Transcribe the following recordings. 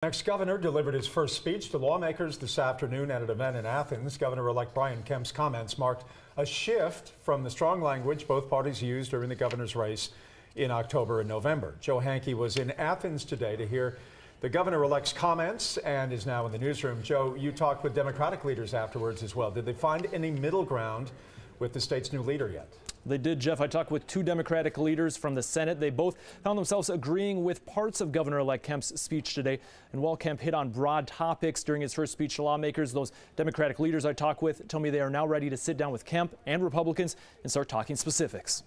Next governor delivered his first speech to lawmakers this afternoon at an event in Athens. Governor-elect Brian Kemp's comments marked a shift from the strong language both parties used during the governor's race in October and November. Joe Hankey was in Athens today to hear the governor-elect's comments and is now in the newsroom. Joe, you talked with Democratic leaders afterwards as well. Did they find any middle ground with the state's new leader yet? They did, Jeff. I talked with two Democratic leaders from the Senate. They both found themselves agreeing with parts of Governor-elect Kemp's speech today. And while Kemp hit on broad topics during his first speech to lawmakers, those Democratic leaders I talked with tell me they are now ready to sit down with Kemp and Republicans and start talking specifics.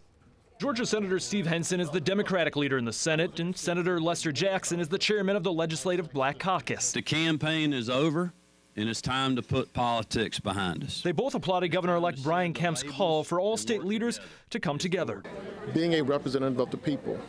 Georgia Senator Steve Henson is the Democratic leader in the Senate, and Senator Lester Jackson is the chairman of the Legislative Black Caucus. The campaign is over, and it's time to put politics behind us. They both applauded Governor-elect Brian Kemp's call for all state leaders to come together. Being a representative of the people,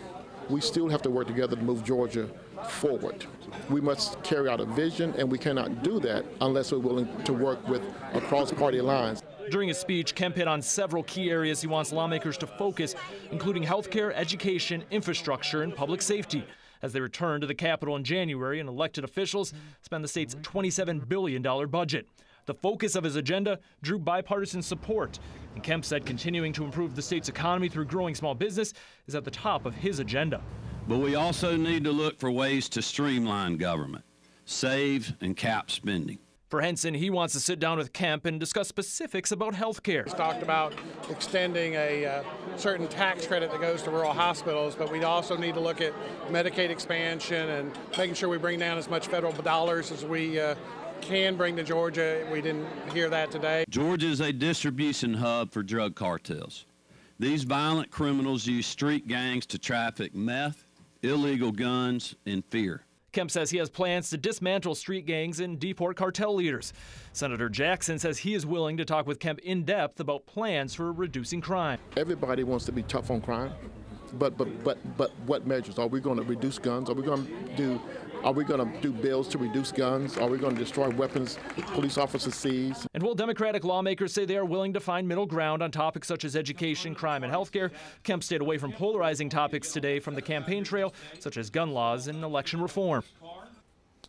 we still have to work together to move Georgia forward. We must carry out a vision, and we cannot do that unless we're willing to work with across party lines. During his speech, Kemp hit on several key areas he wants lawmakers to focus, including health care, education, infrastructure, and public safety. As they return to the Capitol in January, and elected officials spend the state's $27 billion budget. The focus of his agenda drew bipartisan support, and Kemp said continuing to improve the state's economy through growing small business is at the top of his agenda. But we also need to look for ways to streamline government, save and cap spending. For Henson, he wants to sit down with Kemp and discuss specifics about health care. He's talked about extending a certain tax credit that goes to rural hospitals, but we also need to look at Medicaid expansion and making sure we bring down as much federal dollars as we can bring to Georgia. We didn't hear that today. Georgia is a distribution hub for drug cartels. These violent criminals use street gangs to traffic meth, illegal guns, and fear. Kemp says he has plans to dismantle street gangs and deport cartel leaders. Senator Jackson says he is willing to talk with Kemp in depth about plans for reducing crime. Everybody wants to be tough on crime, but what measures? Are we going to reduce guns? Are we going to do bills to reduce guns? Are we going to destroy weapons police officers seize? And while Democratic lawmakers say they are willing to find middle ground on topics such as education, crime, and health care, Kemp stayed away from polarizing topics today from the campaign trail, such as gun laws and election reform.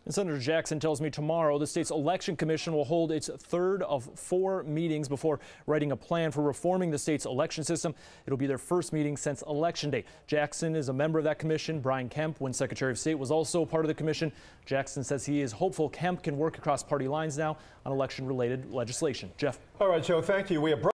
And Senator Jackson tells me tomorrow the state's election commission will hold its third of 4 meetings before writing a plan for reforming the state's election system. It'll be their first meeting since Election Day. Jackson is a member of that commission. Brian Kemp, when Secretary of State, was also part of the commission. Jackson says he is hopeful Kemp can work across party lines now on election-related legislation. Jeff. All right, Joe, thank you. We have